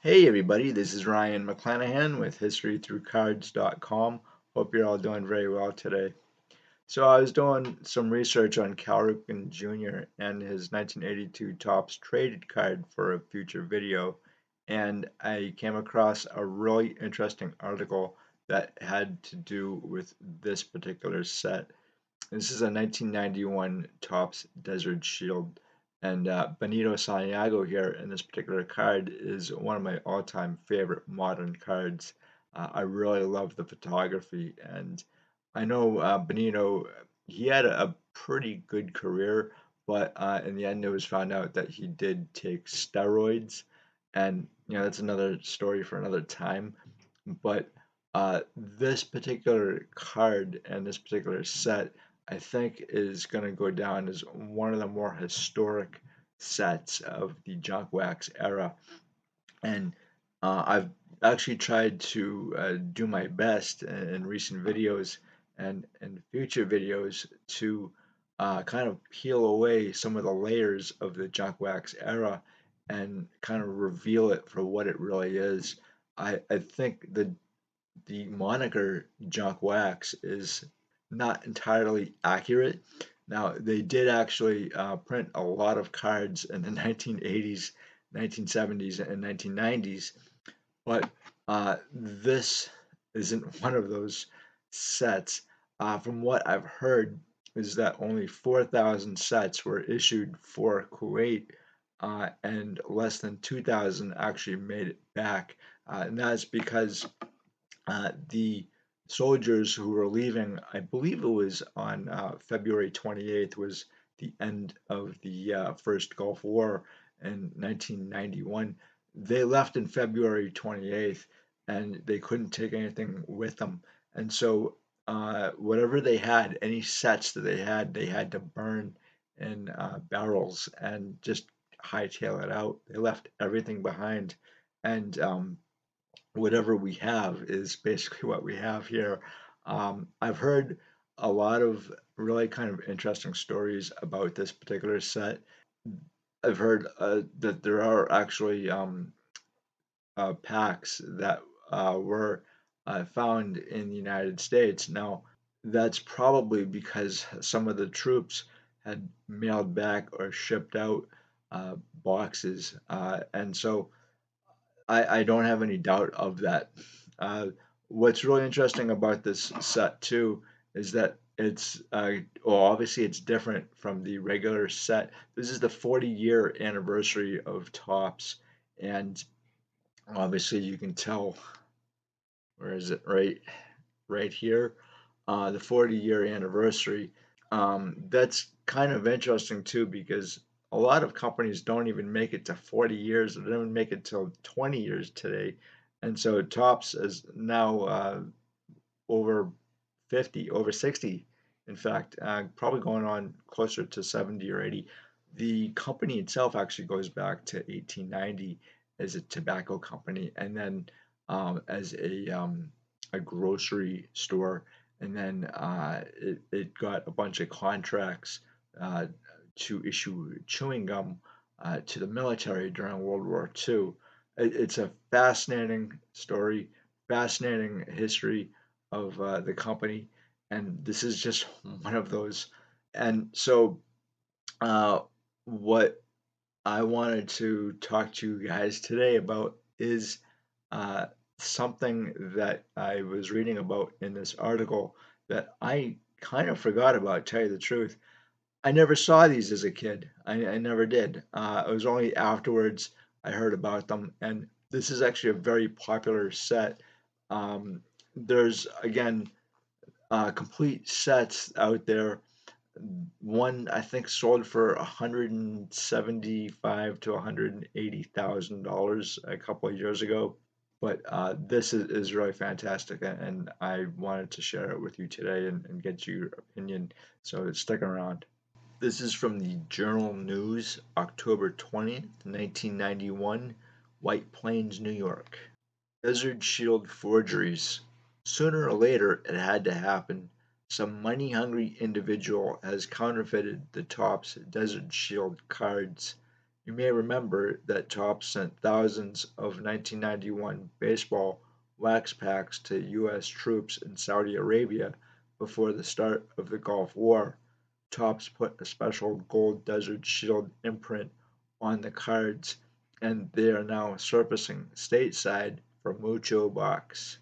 Hey everybody, this is Ryan McClanahan with historythroughcards.com. Hope you're all doing very well today. So I was doing some research on Cal Ripken Jr. and his 1982 Topps traded card for a future video, and I came across a really interesting article that had to do with this particular set. This is a 1991 Topps Desert Shield, and Benito Santiago here in this particular card is one of my all-time favorite modern cards. I really love the photography, and I know Benito, he had a pretty good career, but in the end it was found out that he did take steroids, and that's another story for another time. But this particular card and this particular set, I think, is going to go down as one of the more historic sets of the junk wax era. And I've actually tried to do my best in recent videos and future videos to kind of peel away some of the layers of the junk wax era and kind of reveal it for what it really is. I think the moniker junk wax is not entirely accurate. Now, they did actually print a lot of cards in the 1980s, 1970s, and 1990s, but this isn't one of those sets. From what I've heard, is that only 4,000 sets were issued for Kuwait, and less than 2,000 actually made it back. And that's because the soldiers who were leaving, I believe it was on February 28th, was the end of the first Gulf War in 1991. They left in February 28th and they couldn't take anything with them. And so, whatever they had, any sets that they had to burn in barrels and just hightail it out. They left everything behind. And whatever we have is basically what we have here. I've heard a lot of really kind of interesting stories about this particular set. I've heard that there are actually packs that were found in the United States. Now, that's probably because some of the troops had mailed back or shipped out boxes. And so I don't have any doubt of that. Uh, what's really interesting about this set too is that it's well, obviously it's different from the regular set. This is the 40-year anniversary of Topps, and obviously you can tell, where is it, right here, the 40-year anniversary. That's kind of interesting too because a lot of companies don't even make it to 40 years. They don't even make it till 20 years today. And so Tops is now over 50, over 60, in fact, probably going on closer to 70 or 80. The company itself actually goes back to 1890 as a tobacco company, and then as a grocery store, and then it got a bunch of contracts uh, to issue chewing gum to the military during World War II. It's a fascinating story, fascinating history of the company, and this is just one of those. And so, uh, what I wanted to talk to you guys today about is uh, something that I was reading about in this article that I kind of forgot about, to tell you the truth. I never saw these as a kid. I never did. It was only afterwards I heard about them, and this is actually a very popular set. There's again complete sets out there. One I think sold for 175 to $180,000 a couple of years ago. But this is really fantastic, and I wanted to share it with you today and get your opinion. So stick around. This is from the Journal News, October 20th, 1991, White Plains, New York. Desert Shield forgeries. Sooner or later, it had to happen. Some money-hungry individual has counterfeited the Topps Desert Shield cards. You may remember that Topps sent thousands of 1991 baseball wax packs to U.S. troops in Saudi Arabia before the start of the Gulf War. Topps put a special gold Desert Shield imprint on the cards, and they are now surfacing stateside from Mucho Box.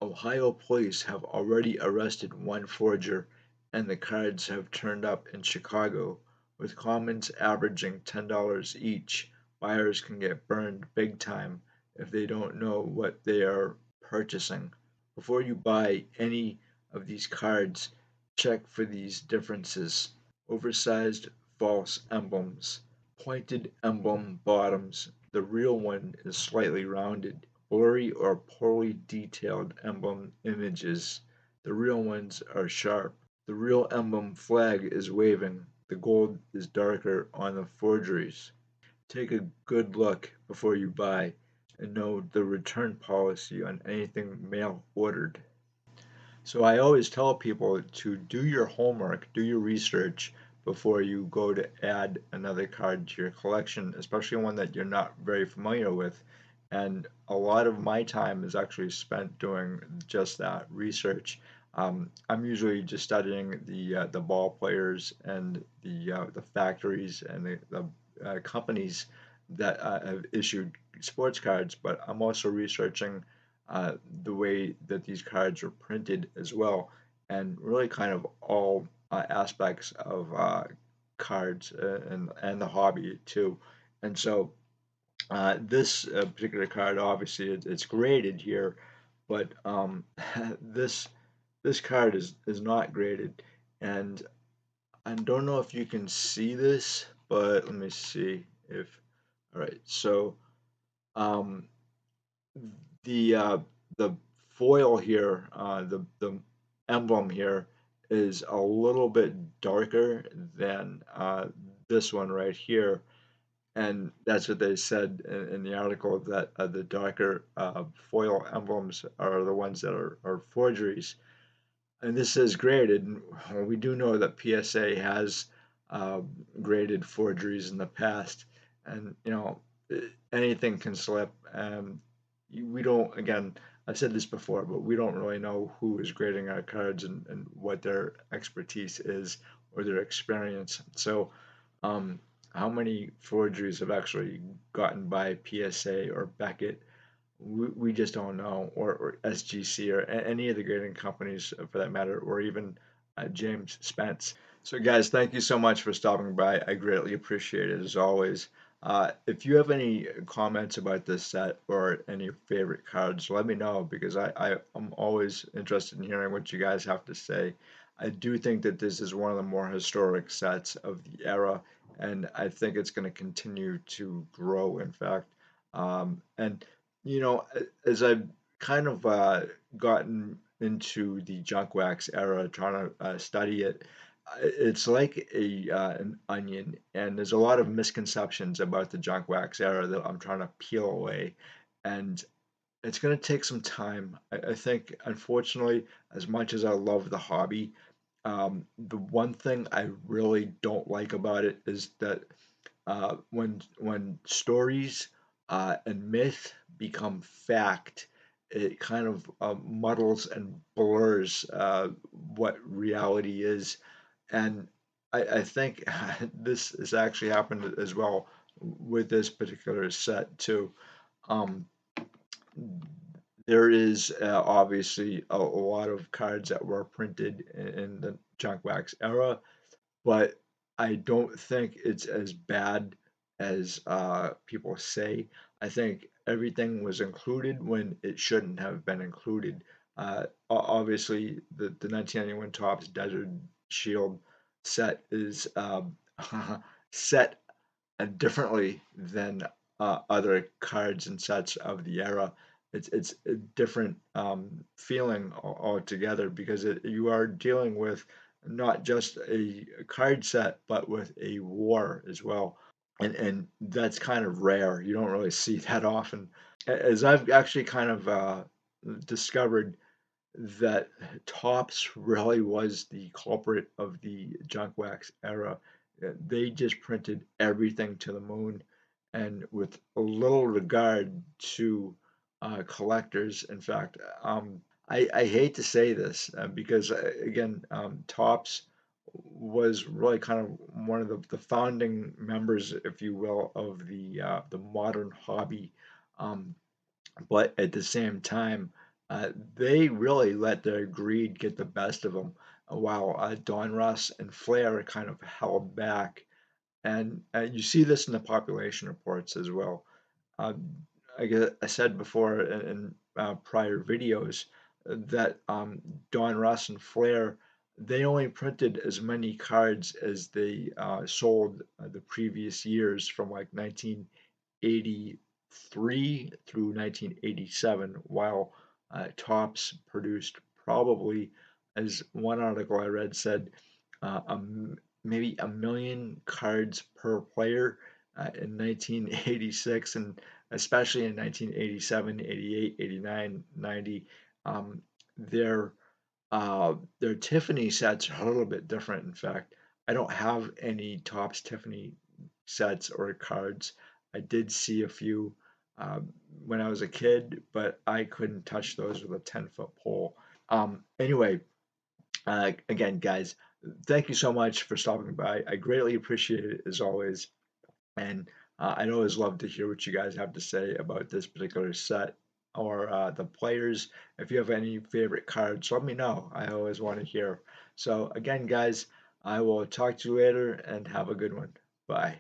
Ohio police have already arrested one forger, and the cards have turned up in Chicago. With commons averaging $10 each, buyers can get burned big time if they don't know what they are purchasing. Before you buy any of these cards, check for these differences: oversized false emblems, pointed emblem bottoms. The real one is slightly rounded. Blurry or poorly detailed emblem images. The real ones are sharp. The real emblem flag is waving. The gold is darker on the forgeries. Take a good look before you buy and know the return policy on anything mail ordered. So I always tell people to do your homework, do your research before you go to add another card to your collection, especially one that you're not very familiar with. And a lot of my time is actually spent doing just that research. I'm usually just studying the ball players and the factories and the companies that have issued sports cards, but I'm also researching the way that these cards are printed as well, and really kind of all aspects of cards and the hobby too. And so this particular card, obviously, it's graded here, but this this card is not graded, and I don't know if you can see this, but let me see if. All right, so um, the the foil here, the emblem here is a little bit darker than this one right here, and that's what they said in the article, that the darker foil emblems are the ones that are forgeries. And this is graded. And we do know that PSA has uh, graded forgeries in the past, and anything can slip. We don't. Again, I've said this before, but we don't really know who is grading our cards and what their expertise is or their experience. So, um, how many forgeries have actually gotten by PSA or Beckett? We just don't know, or SGC, or any of the grading companies for that matter, or even James Spence. So, guys, thank you so much for stopping by. I greatly appreciate it as always. If you have any comments about this set or any favorite cards, let me know, because I'm always interested in hearing what you guys have to say. I do think that this is one of the more historic sets of the era, and I think it's going to continue to grow, in fact. And as I've kind of gotten into the junk wax era, trying to study it, it's like an onion, and there's a lot of misconceptions about the junk wax era that I'm trying to peel away, and it's going to take some time. I think, unfortunately, as much as I love the hobby, the one thing I really don't like about it is that when stories and myth become fact, it kind of muddles and blurs what reality is. And I think this has actually happened as well with this particular set too. Um, there is obviously a lot of cards that were printed in the junk wax era, but I don't think it's as bad as people say. I think everything was included when it shouldn't have been included. Obviously, the 1991 Topps Desert Shield set is set differently than other cards and sets of the era. It's a different feeling altogether, because you are dealing with not just a card set, but with a war as well. And that's kind of rare. You don't really see that often. As I've actually kind of discovered that Topps really was the culprit of the junk wax era. They just printed everything to the moon. and with a little regard to collectors. In fact, I hate to say this because again, Topps was really kind of one of the founding members, if you will, of the modern hobby. Um, but at the same time, they really let their greed get the best of them, while Don Russ and Flair kind of held back. And you see this in the population reports as well. Um, I said before in prior videos that Don Russ and Flair, they only printed as many cards as they sold the previous years, from like 1983 through 1987, while Topps produced probably, as one article I read said, maybe a million cards per player in 1986, and especially in 1987, 88, 89, 90. Um, their their Tiffany sets are a little bit different. In fact, I don't have any Topps Tiffany sets or cards. I did see a few when I was a kid, but I couldn't touch those with a 10-foot pole. Anyway, again, guys, thank you so much for stopping by. I greatly appreciate it as always. And I'd always love to hear what you guys have to say about this particular set or the players. If you have any favorite cards, let me know. I always want to hear. So, again, guys, I will talk to you later and have a good one. Bye.